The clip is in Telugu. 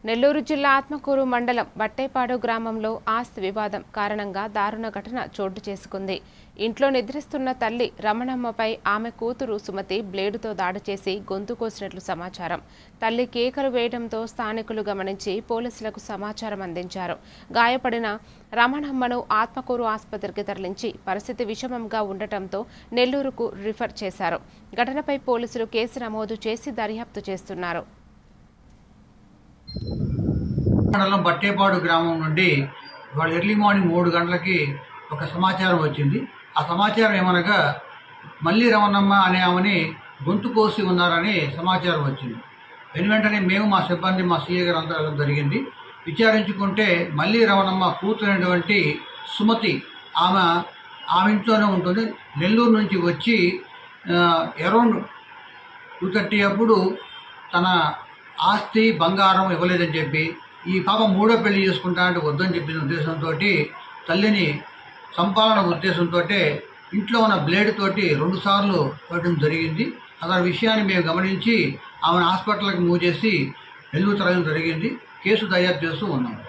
నెల్లూరు జిల్లా ఆత్మకూరు మండలం బట్టేపాడు గ్రామంలో ఆస్తి వివాదం కారణంగా దారుణ ఘటన చోటు చేసుకుంది. ఇంట్లో నిద్రిస్తున్న తల్లి రమణమ్మపై ఆమె కూతురు సుమతి బ్లేడుతో దాడి చేసి గొంతు కోసినట్లు సమాచారం. తల్లి కేకలు వేయడంతో స్థానికులు గమనించి పోలీసులకు సమాచారం అందించారు. గాయపడిన రమణమ్మను ఆత్మకూరు ఆసుపత్రికి తరలించి పరిస్థితి విషమంగా ఉండటంతో నెల్లూరుకు రిఫర్ చేశారు. ఘటనపై పోలీసులు కేసు నమోదు చేసి దర్యాప్తు చేస్తున్నారు. మండలం బట్టేపాడు గ్రామం నుండి ఇవాళ ఎర్లీ మార్నింగ్ 3 గంటలకి ఒక సమాచారం వచ్చింది. ఆ సమాచారం ఏమనగా మల్లి రమణమ్మ అనే ఆమెని గొంతు కోసి ఉన్నారని సమాచారం వచ్చింది. వెంటనే మేము మా సిబ్బంది మా సీఏ గారు అంతా జరిగింది. విచారించుకుంటే మల్లి రమణమ్మ కూతురైనటువంటి సుమతి ఆమె ఇంట్లోనే ఉంటుంది. నెల్లూరు నుంచి వచ్చి అరౌండ్ 2:30 అప్పుడు తన ఆస్తి బంగారం ఇవ్వలేదని చెప్పి ఈ పాప మూడో పెళ్లి చేసుకుంటా అంటే వద్దని చెప్పిన ఉద్దేశంతో తల్లిని చంపాలన్న ఉద్దేశంతో ఇంట్లో ఉన్న బ్లేడ్ తోటి 2 సార్లు కొట్టడం జరిగింది. అదే విషయాన్ని మేము గమనించి ఆమెను హాస్పిటల్కి మూవ్ చేసి నెల్లూరు తరలించడం జరిగింది. కేసు దర్యాప్తు చేస్తూ ఉన్నాము.